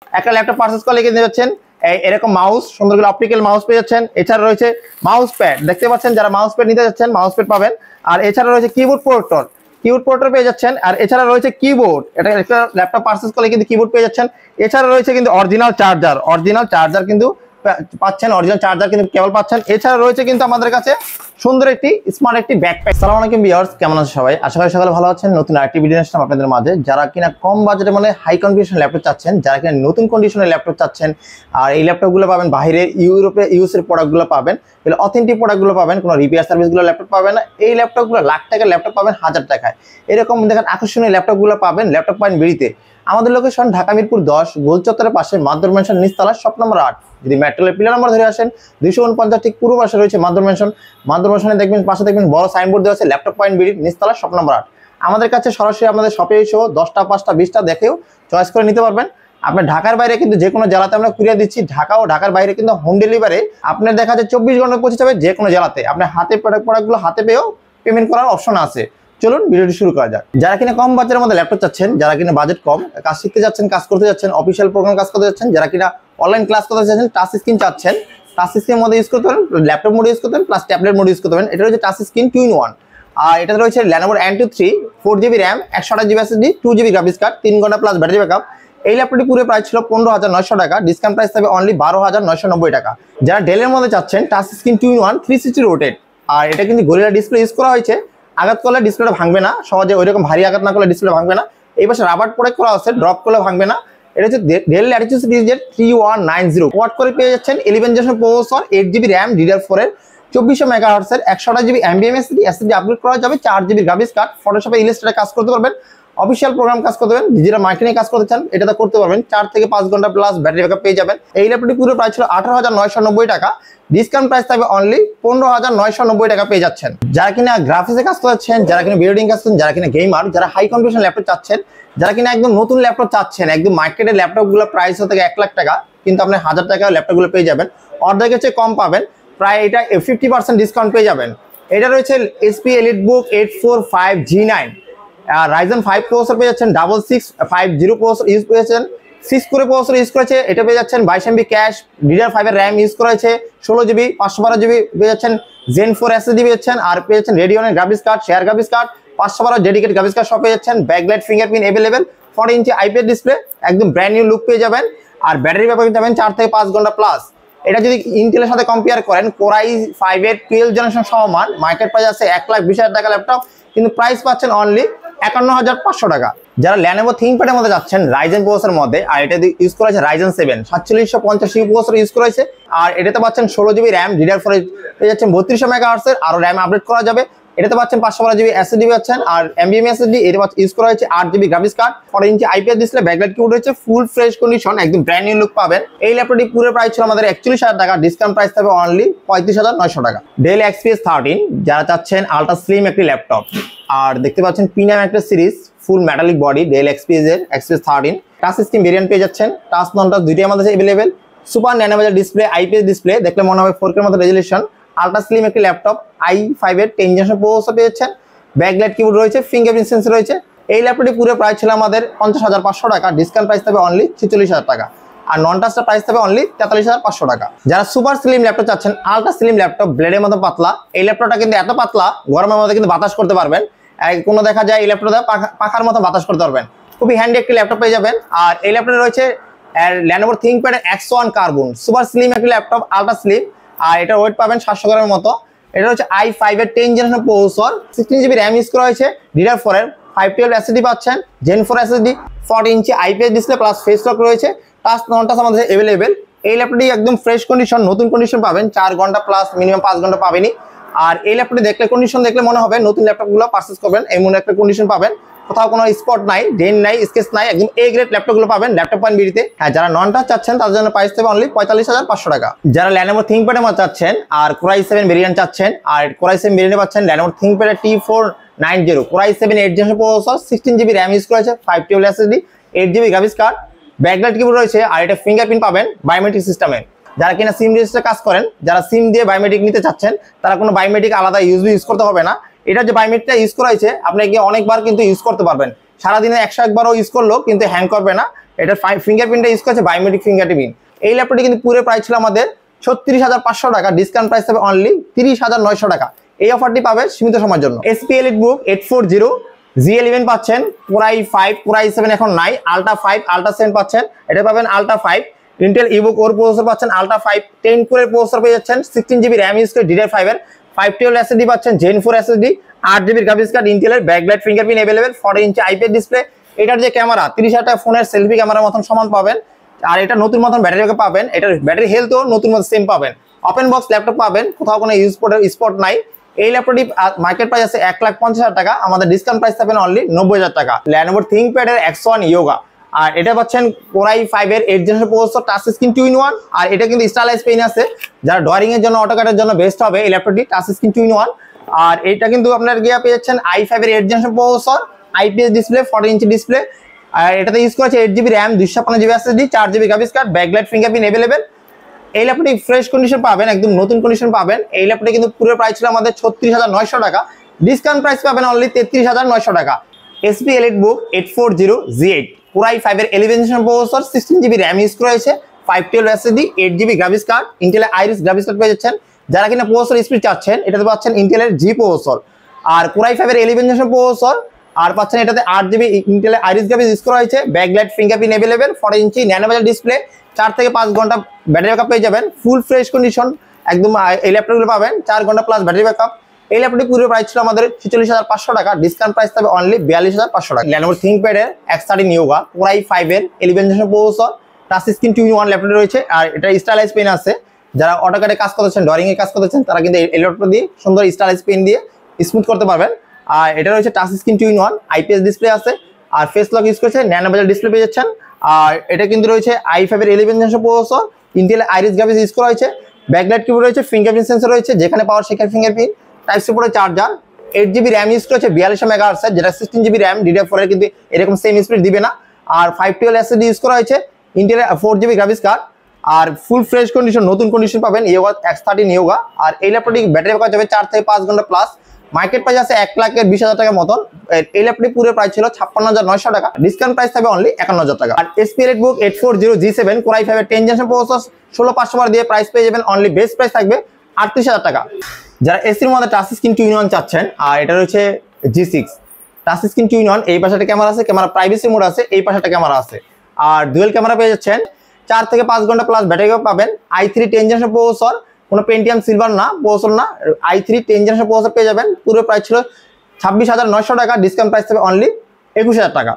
একটা laptop purchase করলে কিনতে যাচ্ছেন এরকম মাউস, সুন্দর করে অপটিক্যাল মাউস পেয়ে যাচ্ছেন। এছাড়া রয়েছে মাউস প্যাড, দেখতে পাচ্ছেন যারা মাউস প্যাড নিতে যাচ্ছেন মাউস প্যাড পাবেন। আর এছাড়া রয়েছে কিবোর্ড পোর্টর পেয়ে যাচ্ছেন। আর এছাড়া রয়েছে কিবোর্ড, এটা একটা ল্যাপটপ পারচেজ করলে কিন্তু কিবোর্ড পেয়ে যাচ্ছেন। এছাড়া রয়েছে কিন্তু অরিজিনাল চার্জার কিন্তু পাচ্ছেন, অরিজিনাল চার্জার কিন্তু কেবল পাচ্ছেন। এছাড়া রয়েছে কিন্তু আমাদের কাছে সুন্দর একটি স্মার্ট একটি ব্যাকপ্যাক। আসসালামু আলাইকুম ভিউয়ার্স, কেমন আছেন সবাই? আশা করি সকালে ভালো আছেন। নতুন আরেকটি ভিডিও নিয়ে আসলাম আপনাদের মাঝে। যারা কিনা কম বাজেটের মানে হাই কনফিগারেশন ল্যাপটপ চাচ্ছেন, যারা কিনা নতুন কন্ডিশনের ল্যাপটপ চাচ্ছেন, আর এই ল্যাপটপগুলো পাবেন বাইরে ইউরোপে ইউএসের প্রোডাক্টগুলো পাবেন, অথেন্টিক প্রোডাক্টগুলো পাবেন, কোনো রিপেয়ার সার্ভিসগুলো ল্যাপটপ পাবেন না। এই ল্যাপটপগুলো লাখ টাকার ল্যাপটপ পাবেন 1000 টাকায়। এরকম দেখেন আকর্ষণীয় ল্যাপটপগুলো পাবেন ল্যাপটপ পয়েন্ট বিড়িতে। আমাদের লোকেশন ঢাকা মিরপুর 10 গোল চত্বরের পাশে মাদুর ম্যানশন নিচতলা শপ নম্বর 8। যদি মেট্রোলের পিলার নাম্বার ধরে আসেন 249 ঠিক পূর্ব পাশে রয়েছে মাদুর ম্যানশনে দেখবেন পাশে দেখবেন বড় সাইনবোর্ড দেওয়া আছে ল্যাপটপ পয়েন্ট বিড়ির নিচতলা শপ নম্বর 8। আমাদের কাছে সরাসরি আমাদের শপে এসেও 10টা 5টা 20টা দেখেও চয়েস করে নিতে পারবেন। আপনার ঢাকার বাইরে কিন্তু যে কোনো জেলাতে আমরা কুরিয়ার দিচ্ছি। ঢাকা ও ঢাকার বাইরে কিন্তু হোম ডেলিভারি আপনার দেখা যায় 24 ঘন্টা পৌঁছে যাবে যে কোনো জেলাতে। আপনার হাতে প্রোডাক্টগুলো হাতে পেয়েও পেমেন্ট করার অপশন আছে। চলুন ভিডিওটি শুরু করা যাক। যারা কিনা কম বাজেটের মধ্যে ল্যাপটপ চাচ্ছেন, যারা কিনা বাজেট কম, কাজ শিখতে যাচ্ছেন, কাজ করতে যাচ্ছেন, অফিসিয়াল প্রোগ্রাম কাজ করতে যাচ্ছেন, যারা কিনা অনলাইন ক্লাস করতে যাচ্ছেন, টাচ স্ক্রিন চাচ্ছেন, টাচ স্ক্রিনের মধ্যে ইউজ করতে পারেন, ল্যাপটপ মোড ইউজ করতে পারেন, প্লাস ট্যাবলেট মোড ইউজ করতে পারেন। এটা রয়েছে টাচ স্ক্রিন 2-in-1। আর এটা রয়েছে Lenovo N2 3 4GB RAM 128GB SSD 2GB graphics card 3 ঘন্টা প্লাস ব্যাটারি ব্যাকআপ। এই ল্যাপটপটি পুরো প্রাইস ছিল 15,900 টাকা, ডিসকাউন্ট প্রাইস থাকবে অনলি 12,990 টাকা। যারা ডেলের মধ্যে চাচ্ছেন টাচ স্ক্রিন 2-in-1 360 রোটেট, আর এটা কিন্তু গরিলা ডিসপ্লে ইউজ করা হয়েছে। আঘাত করলে ডিসপ্লেটা ভাঙবে না, সহজে ওইরকম ভারী আঘাত না করলে ডিসপ্লে ভাঙবে না। এই পাশে রাবার প্রোডাক্ট করা আছে, ড্রপ করলে ভাঙবে না। এটা হচ্ছে ডেল ল্যাটিটিউড সিরিজের 3190 ওয়াট করে পেয়ে যাচ্ছেন 11 generation processor, 8GB RAM DDR4 এর 2400 MHz এর 128GB NVMe SSD আপগ্রেড করা যাবে, 4GB গ্রাফিক্স কার্ড, ফটোশপে ইলাস্ট্রেটরে কাজ করতে পারবেন, অফিসিয়াল প্রোগ্রাম কাজ করতে পারবেন, ডিজিটাল মার্কেটিং কাজ করতে চান এটাতে করতে পারবেন। 4 থেকে 5 ঘন্টা প্লাস ব্যাটারি ব্যাকআপ পেয়ে যাবেন। এই ল্যাপটপটি পুরো প্রাইস ছিল 18,990 টাকা, ডিসকাউন্ট প্রাইস থাকবে অনলি 15,990 টাকা পেয়ে যাচ্ছেন। যারা কিনা গ্রাফিক্সে কাজ করছেন, যারা কিনা ভিডিও এডিটিং কাজ করছেন, যারা কিনা গেমার, যারা হাই কনফিগারেশন ল্যাপটপ চাচ্ছেন, যারা কিনা একদম নতুন ল্যাপটপ চাচ্ছেন, একদম মার্কেটের ল্যাপটপগুলো প্রাইস হতে 1 লাখ টাকা, কিন্তু আপনি 1000 টাকা ল্যাপটপগুলো পেয়ে যাবেন, অর্ধেকের চেয়ে কম পাবেন, প্রায় এটা 50% ডিসকাউন্ট পেয়ে যাবেন। এটা রয়েছে HP EliteBook 845 G9 Ryzen 5 processor পেয়ে যাচ্ছেন, 6650 প্রসেসর ইউজ করেছেন, 6 কোর প্রসেসর ইউজ করেছে। এটা পেয়ে যাচ্ছেন 22MB ক্যাশ, DDR5 এর RAM ইউজ করা হয়েছে, 16GB 512GB পেয়ে যাচ্ছেন, Zen 4 SSD পেয়ে যাচ্ছেন, আর পেয়ে যাচ্ছেন রেডিয়নের graphics card, share graphics card, 512 dedicated graphics card সব পেয়ে যাচ্ছেন, backlight fingerprint available, 40 inch IPS display, একদম ব্র্যান্ড নিউ লুক পেয়ে যাবেন। আর ব্যাটারি ব্যাকআপ যাবেন 4 থেকে 5 ঘন্টা প্লাস। এটা যদি ইন্টেলের সাথে কম্পেয়ার করেন, Core i5 এর 12 জেনারেশন সমমান মার্কেট প্রাইস আছে 1,20,000 টাকা ল্যাপটপ, কিন্তু প্রাইস পাচ্ছেন অনলি 51,500 টাকা। যারা Lenovo ThinkPad এর মধ্যে যাচ্ছেন Ryzen প্রসেসর মধ্যে, আর এটা ইউজ করা হয়েছে Ryzen 7 4750 প্রসেসর ইউজ করা হয়েছে, আর এটাতে পাচ্ছেন 16GB RAM DDR4 পেয়ে যাচ্ছেন, 3200 MHz এর, আরো RAM আপডেট করা যাবে। এটাতে পাচ্ছেন 512GB SSD পাচ্ছেন, আর NVMe SSD এটা ইউজ করা হয়েছে, 8GB graphics card, 40 inch IPS display, backlight keyboard রয়েছে, ফুল ফ্রেশ কন্ডিশন, একদম ব্র্যান্ড নিউ লুক পাবেন। এই ল্যাপটপটি পুরো প্রাইস ছিল আমাদের 41,000 টাকা, ডিসকাউন্ট প্রাইস থাকবে অনলি 35,900 টাকা। Dell XPS 13 যারা চাচ্ছেন আলট্রা স্লিম একটি ল্যাপটপ, আর দেখতে পাচ্ছেন প্রিমিয়াম একটা series, full metallic body Dell XPS এর XPS 13 টাচ স্ক্রিন ভেরিয়েন্ট পেয়ে যাচ্ছেন, টাচ নন টাচ দুইটাই আমাদের available, super nanometre display, IPS display, দেখলে মনে হবে 4K এর মতো রেজোলিউশন, আলট্রা স্লিম একটি ল্যাপটপ, i5 এর 10 জেনারেশন প্রসেসর পেয়ে যাচ্ছেন, ব্যাকলাইট কিবোর্ড রয়েছে, ফিঙ্গারপ্রিন্ট সেন্সর রয়েছে। এই ল্যাপটপটি পুরো প্রাইস ছিল আমাদের 50,500 টাকা, ডিসকাউন্ট প্রাইস থাকবে অনলি 46,000 টাকা, আর নন টাচটা প্রাইস থাকবে অনলি 43,500 টাকা। যারা সুপার স্লিম ল্যাপটপ চাচ্ছেন, আলট্রা স্লিম ল্যাপটপ, ব্লেডের মতো পাতলা, এই ল্যাপটপটা কিন্তু এত পাতলা গরমের মধ্যে কিন্তু বাতাস করতে পারবেন, কোনো দেখা যায় এই ল্যাপটপটা পাখার মতো বাতাস করতে পারবেন, খুবই হ্যান্ডি একটি ল্যাপটপ পেয়ে যাবেন। আর এই ল্যাপটপে রয়েছে Lenovo ThinkPad এর X1 কার্বন সুপার স্লিম একটি ল্যাপটপ, আলট্রা স্লিম, আর এটা ওয়েট পাবেন 700 গ্রামের মতো। এটা হচ্ছে i5 এর 10 generation processor, 16GB RAM use করা হয়েছে, DDR4 এর 512 SSD পাচ্ছেন, Zen 4 SSD, 40 inch IPS display plus face lock রয়েছে, টাচ নন টাচ আমাদের अवेलेबल। এই ল্যাপটপটি একদম ফ্রেশ কন্ডিশন, নতুন কন্ডিশন পাবেন, 4 ঘন্টা প্লাস মিনিমাম 5 ঘন্টা পাবেনই। আর এই ল্যাপটপটি দেখলে কন্ডিশন দেখলে মনে হবে নতুন ল্যাপটপগুলো পারচেজ করবেন, এমন একটা কন্ডিশন পাবেন, কোথাও কোনো স্পট নাই, ডেন্ট নাই, স্কেচ নাই, একদম A গ্রেড ল্যাপটপগুলো পাবেন ল্যাপটপ পয়েন্ট বিডিতে। হ্যাঁ, যারা নন টাচ চাচ্ছেন তাদের জন্য প্রাইস থাকবে অনলি 45,500 টাকা। যারা Lenovo ThinkPad এর মধ্যে চাচ্ছেন আর Core i7 ভেরিয়েন্ট চাচ্ছেন, আর Core i7 ভেরিয়েন্টে পাচ্ছেন Lenovo ThinkPad এর T490 Core i7 8 generation processor, 16GB RAM use করা হয়েছে, 512 SSD, 8GB graphics card, backlight keyboard রয়েছে, আর এটা ফিঙ্গারপ্রিন্ট পাবেন বায়োমেট্রিক সিস্টেমে। যারা কিনা সিম রেজিস্টার কাজ করেন, যারা সিম দিয়ে বায়োমেট্রিক নিতে চাচ্ছেন, তারা কোনো বায়োমেট্রিক আলাদা ইউজ করতে হবে না। এটা যে বায়োমেট্রিকটা ইউজ করা হয়েছে, আপনি অনেকবার কিন্তু ইউজ করতে পারবেন, সারাদিনে 101বারও ইউজ করলেও কিন্তু হ্যাং করবে না, এটা ফিঙ্গারপ্রিন্টটা ইউজ করেছে বায়োমেট্রিক ফিঙ্গারপ্রিন্ট। এই ল্যাপটপটি কিন্তু পুরো প্রাইস ছিল আমাদের 36,500 টাকা, ডিসকাউন্ট প্রাইস হবে অনলি 30,900 টাকা। এই অফারটি পাবে সীমিত সময়ের জন্য। HP EliteBook 840 G11 পাচ্ছেন, Core i5 Core i7 এখন নাই, Ultra 5 Ultra 7 পাচ্ছেন, এটা পাবেন Ultra 5। Intel Evoque ওর প্রসেসর পাচ্ছেন Ultra 5 10 কোরের প্রসেসর পেয়ে যাচ্ছেন, 16GB RAM ইউজ করে DDR5 এর 512 SSD পাচ্ছেন, Gen 4 SSD, 8GB graphics card, ইন্টেলের backlight fingerprint available, 14 inch IPS display. এটার যে ক্যামেরা 30,000 টাকা ফোনের সেলফি ক্যামেরার মতন সমান পাবেন, আর এটা নতুন মতন ব্যাটারি ব্যাকআপ পাবেন, এটার ব্যাটারি হেলথও নতুন মতন সেম পাবেন। ওপেন বক্স ল্যাপটপ পাবেন, কোথাও কোনো স্পট নাই। এই ল্যাপটপটি মার্কেট প্রাইস আছে 1,50,000 টাকা, আমাদের ডিসকাউন্ট প্রাইস পাবেন অনলি 90,000 টাকা। Lenovo ThinkPad এর X1 Yoga, আর এটা পাচ্ছেন Core i5 এর 8 generation processor, touch screen 2-in-1, আর এটা কিন্তু স্টাইলাইজ পেইন আছে, যারা ড্রয়িং এর জন্য অটোক্যাডের জন্য বেস্ট হবে এই ল্যাপটপটি, টাচ স্ক্রিন 2-in-1। আর এটা কিন্তু আপনার গিয়া পেয়ে যাচ্ছেন i5 এর 8 generation processor, IPS display, 14 inch display, আর এটাতে ইউজ করেছে 8GB RAM, 256GB SSD, 4GB graphics card, backlight fingerprint available. এই ল্যাপটপটি ফ্রেশ কন্ডিশন পাবেন, একদম নতুন কন্ডিশন পাবেন। এই ল্যাপটপটি কিন্তু পুরো প্রাইস ছিল আমাদের 36,900 টাকা, ডিসকাউন্ট প্রাইস পাবেন অনলি 33,900 টাকা। HP EliteBook 840 G8 Core i5 এর 11 generation processor, 16GB RAM use করেছে, 512 SSD, 8GB গ্রাফিক্স কার্ড, ইন্টেলের আইরিস গ্রাফিক্স কার্ড পেয়ে যাচ্ছেন। যারা কিনা প্রসেসর স্পিড চাচ্ছেন, এটাতে পাচ্ছেন ইন্টেলের G প্রসেসর, আর Core i5 এর 11 জেনারেশন প্রসেসর, আর পাচ্ছেন এটাতে 8GB ইন্টেলের আইরিস গ্রাফিক্স ইউজ করা হয়েছে, ব্যাকলাইট ফিঙ্গারপ্রিন্ট अवेलेबल, 14 ইঞ্চি ন্যানো বেজেল ডিসপ্লে, 4 থেকে 5 ঘন্টা ব্যাটারি ব্যাকআপ পেয়ে যাবেন, ফুল ফ্রেশ কন্ডিশন একদম। এই ল্যাপটপগুলো পাবেন 4 ঘন্টা প্লাস ব্যাটারি ব্যাকআপ। এই ল্যাপটপটি পুরো প্রাইস ছিল আমাদের 46,500 টাকা, ডিসকাউন্ট প্রাইস হবে অনলি 42,500 টাকা। Lenovo ThinkPad এর X13 Yoga Core i5 এর 11 generation processor, touch screen 2-in-1 laptop রয়েছে, আর এটা স্টাইলাইজ পেন আছে। যারা অটোক্যাডে কাজ করতেছেন, ড্রয়িং এর কাজ করতেছেন, তারা কিন্তু এই ল্যাপটপ দিয়ে সুন্দর স্টাইলাইজ পেন দিয়ে স্মুথ করতে পারবেন। আর এটা রয়েছে touch screen 2-in-1, IPS display আছে, আর ফেস লক ইউজ করেছে, ন্যানো বেজেল ডিসপ্লে পেয়ে যাচ্ছেন। আর এটা কিন্তু রয়েছে i5 এর 11 জেনারেশন প্রসেসর, ইন্টেলের আইরিস গ্রাফিক্স ইউজ করা হয়েছে, ব্যাকলাইট কিবোর্ড রয়েছে, ফিঙ্গারপ্রিন্ট সেন্সর রয়েছে, যেখানে পাওয়ার সেখানে ফিঙ্গারপ্রিন্ট, টাইপ সি পোর্টে চার্জার, 8GB RAM ইউজ করেছে, 42 মেগাহার্টজ, যেটা 16GB RAM DDR4 এর কিন্তু এরকম সেম স্পিড দিবে না, আর 512 SSD ইউজ করা হয়েছে, ইন্টেলের 4GB গ্রাফিক্স কার্ড, আর ফুল ফ্রেশ কন্ডিশন নতুন কন্ডিশন পাবেন Yoga X13 Yoga। আর এই ল্যাপটপটি ব্যাটারি ব্যাকআপ যাবে 4 থেকে 5 ঘন্টা প্লাস, মার্কেট প্রাইস আছে 1,20,000 টাকার মতন। এই ল্যাপটপটি পুরো প্রাইস ছিল 56,900 টাকা, ডিসকাউন্ট প্রাইস থাকবে অনলি 51,000 টাকা। আর HP EliteBook 840 G7 Core i5 এর 10 জেনারেশন প্রসেসর, 16,500 বার দিয়ে প্রাইস পেয়ে যাবেন অনলি, বেস্ট প্রাইস থাকবে 38,000 টাকা। যারা এসির মধ্যে টাচ স্ক্রিন 2-in-1 চাচ্ছেন, আর এটা রয়েছে G6 টাচ স্ক্রিন 2-in-1, এই পাশে একটা ক্যামেরা আছে, ক্যামেরা প্রাইভেসি মোড আছে, এই পাশে একটা ক্যামেরা আছে, আর ডুয়াল ক্যামেরা পেয়ে যাচ্ছেন, 4 থেকে 5 ঘন্টা প্লাস ব্যাটারি ব্যাকআপ পাবেন। i3 10 জেনারেশন প্রসেসর, কোনো পেন্টিয়াম সিলভার না প্রসেসর না, i3 10 জেনারেশন প্রসেসর পেয়ে যাবেন। পুরো প্রাইস ছিল 26,900 টাকা, ডিসকাউন্ট প্রাইস থাকবে অনলি 21,000 টাকা।